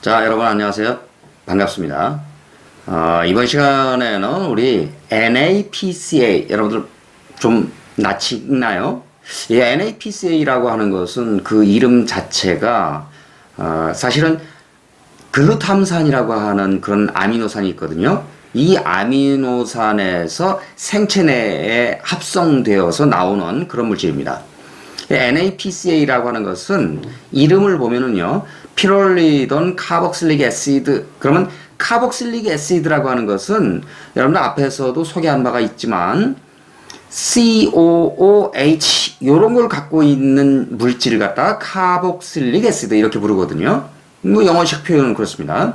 자, 여러분 안녕하세요. 반갑습니다. 이번 시간에는 우리 NAPCA, 여러분들 좀 낯이 익나요? 이 NAPCA라고 하는 것은 그 이름 자체가 사실은 글루탐산이라고 하는 그런 아미노산이 있거든요. 이 아미노산에서 생체 내에 합성되어서 나오는 그런 물질입니다. NAPCA라고 하는 것은 이름을 보면은요, 피롤리돈 카복실릭 애시드, 그러면 카복실릭 애시드라고 하는 것은 여러분들 앞에서도 소개한 바가 있지만 COOH 요런 걸 갖고 있는 물질을 갖다가 카복실릭 애시드 이렇게 부르거든요. 뭐 영어식 표현은 그렇습니다.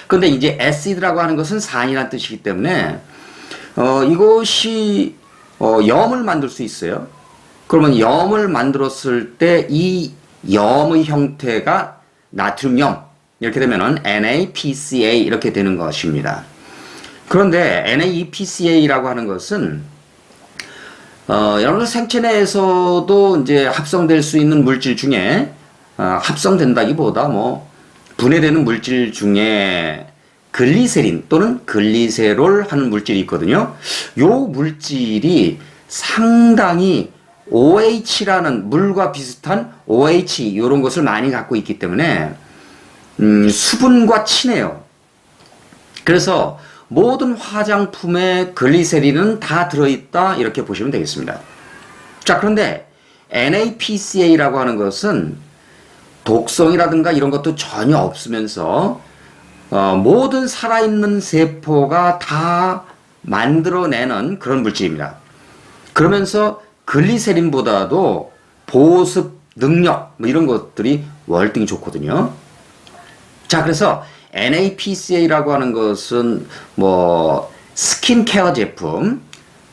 근데 이제 애시드라고 하는 것은 산이라는 뜻이기 때문에 이것이 염을 만들 수 있어요. 그러면 염을 만들었을 때 이 염의 형태가 나트륨염 이렇게 되면은 NAPCA 이렇게 되는 것입니다. 그런데 NAPCA라고 하는 것은 여러분 생체 내에서도 이제 합성될 수 있는 물질 중에 합성된다기보다 뭐 분해되는 물질 중에 글리세린 또는 글리세롤 하는 물질이 있거든요. 요 물질이 상당히 OH라는 물과 비슷한 OH 이런 것을 많이 갖고 있기 때문에 수분과 친해요. 그래서 모든 화장품에 글리세린은 다 들어있다 이렇게 보시면 되겠습니다. 자, 그런데 NAPCA라고 하는 것은 독성이라든가 이런 것도 전혀 없으면서 모든 살아있는 세포가 다 만들어내는 그런 물질입니다. 그러면서 글리세린보다도 보습 능력 뭐 이런 것들이 월등히 좋거든요. 자, 그래서 NAPCA라고 하는 것은 뭐 스킨케어 제품,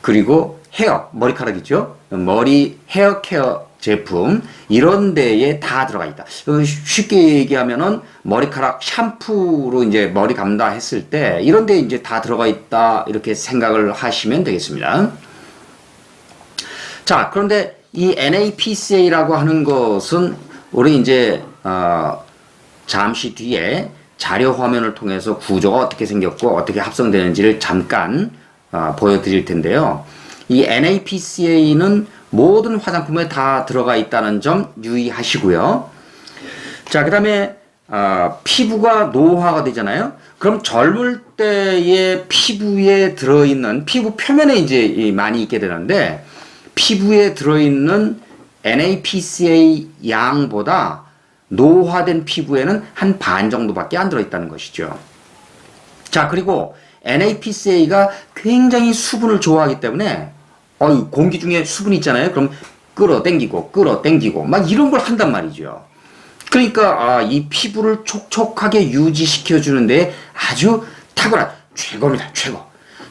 그리고 헤어, 머리카락이죠. 머리 헤어 케어 제품 이런 데에 다 들어가 있다. 쉽게 얘기하면은 머리카락 샴푸로 이제 머리 감다 했을 때 이런 데 이제 다 들어가 있다 이렇게 생각을 하시면 되겠습니다. 자, 그런데 이 NAPCA라고 하는 것은 우리 이제 잠시 뒤에 자료 화면을 통해서 구조가 어떻게 생겼고 어떻게 합성되는지를 잠깐 보여드릴 텐데요. 이 NAPCA는 모든 화장품에 다 들어가 있다는 점 유의하시고요. 자, 그 다음에 피부가 노화가 되잖아요. 그럼 젊을 때의 피부에 들어있는 피부 표면에 이제 많이 있게 되는데 피부에 들어있는 NAPCA 양보다 노화된 피부에는 한 반 정도밖에 안 들어있다는 것이죠. 자, 그리고 NAPCA가 굉장히 수분을 좋아하기 때문에 공기 중에 수분이 있잖아요. 그럼 끌어당기고 막 이런 걸 한단 말이죠. 그러니까 이 피부를 촉촉하게 유지시켜 주는데 아주 탁월한 최고입니다.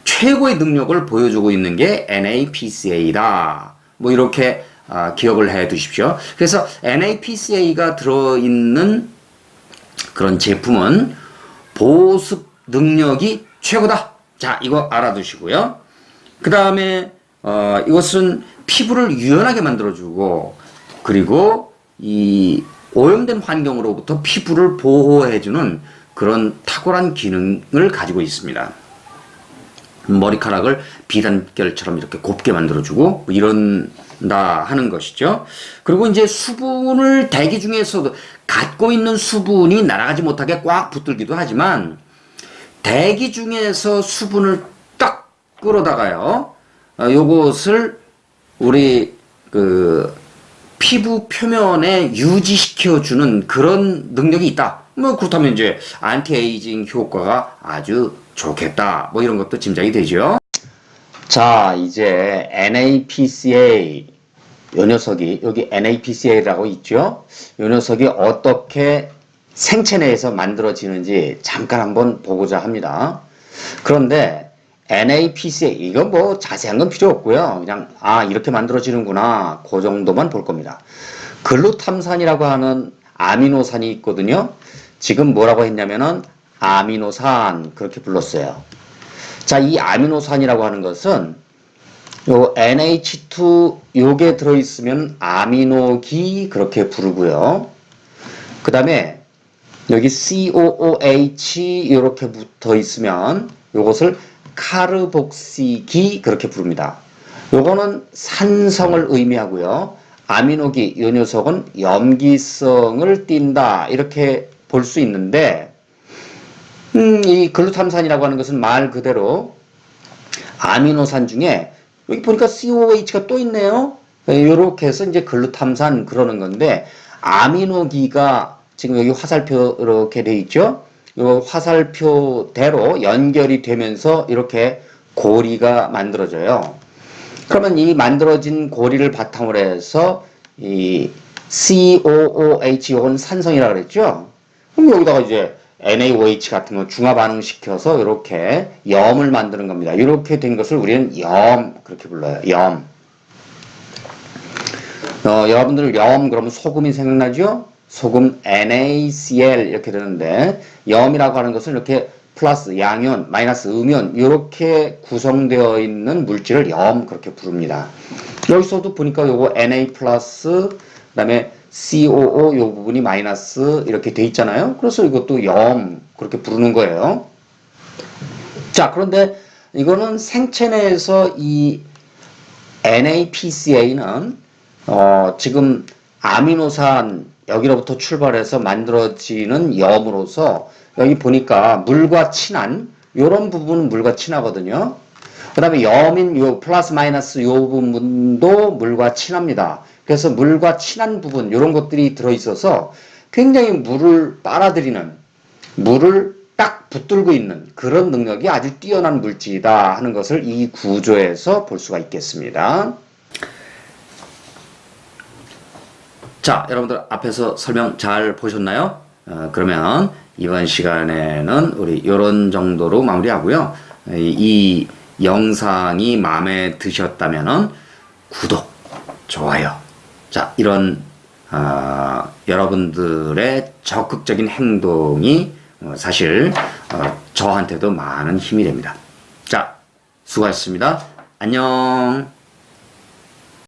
최고의 능력을 보여주고 있는 게 NAPCA다. 뭐 이렇게 기억을 해 두십시오. 그래서 NAPCA가 들어있는 그런 제품은 보습 능력이 최고다. 자, 이거 알아두시고요. 그 다음에 이것은 피부를 유연하게 만들어주고 그리고 이 오염된 환경으로부터 피부를 보호해주는 그런 탁월한 기능을 가지고 있습니다. 머리카락을 비단결처럼 이렇게 곱게 만들어주고 이런다 하는 것이죠. 그리고 이제 수분을 대기 중에서도 갖고 있는 수분이 날아가지 못하게 꽉 붙들기도 하지만 대기 중에서 수분을 딱 끌어다가요. 요것을 우리 피부 표면에 유지시켜주는 그런 능력이 있다. 뭐 그렇다면 이제 안티에이징 효과가 아주 좋겠다. 뭐 이런 것도 짐작이 되죠. 자, 이제 NAPCA 요 녀석이 여기 NAPCA라고 있죠. 요 녀석이 어떻게 생체 내에서 만들어지는지 잠깐 한번 보고자 합니다. 그런데 NAPCA 이거 뭐 자세한 건 필요 없고요. 그냥 이렇게 만들어지는구나 그 정도만 볼 겁니다. 글루탐산이라고 하는 아미노산이 있거든요. 지금 뭐라고 했냐면은 아미노산 그렇게 불렀어요. 자, 이 아미노산이라고 하는 것은 요 NH2 요게 들어있으면 아미노기 그렇게 부르고요. 그 다음에 여기 COOH 이렇게 붙어 있으면 요것을 카르복시기 그렇게 부릅니다. 요거는 산성을 의미하고요. 아미노기 이 녀석은 염기성을 띈다 이렇게 볼 수 있는데 이 글루탐산이라고 하는 것은 말 그대로 아미노산 중에 여기 보니까 COOH가 또 있네요. 이렇게 해서 이제 글루탐산 그러는 건데 아미노기가 지금 여기 화살표 이렇게 돼 있죠. 이 화살표대로 연결이 되면서 이렇게 고리가 만들어져요. 그러면 이 만들어진 고리를 바탕으로 해서 이 COOH 이건 산성이라고 그랬죠. 그럼 여기다가 이제 NaOH 같은 거 중화 반응시켜서 이렇게 염을 만드는 겁니다. 이렇게 된 것을 우리는 염 그렇게 불러요. 염. 여러분들 염 그러면 소금이 생각나죠? 소금 NaCl 이렇게 되는데 염이라고 하는 것은 이렇게 플러스 양이온, 마이너스 음이온 이렇게 구성되어 있는 물질을 염 그렇게 부릅니다. 여기서도 보니까 요거 Na 플러스 그다음에 COO 요 부분이 마이너스 이렇게 돼 있잖아요. 그래서 이것도 염 그렇게 부르는 거예요. 자, 그런데 이거는 생체 내에서 이 NAPCA는 지금 아미노산 여기로부터 출발해서 만들어지는 염으로서 여기 보니까 물과 친한 요런 부분은 물과 친하거든요. 그 다음에 염인 요 플러스 마이너스 요 부분도 물과 친합니다. 그래서 물과 친한 부분 요런 것들이 들어있어서 굉장히 물을 빨아들이는 물을 딱 붙들고 있는 그런 능력이 아주 뛰어난 물질이다 하는 것을 이 구조에서 볼 수가 있겠습니다. 자, 여러분들 앞에서 설명 잘 보셨나요? 그러면 이번 시간에는 우리 이런 정도로 마무리하고요. 이 영상이 마음에 드셨다면 구독, 좋아요. 자, 이런 여러분들의 적극적인 행동이 사실 저한테도 많은 힘이 됩니다. 자, 수고하셨습니다. 안녕.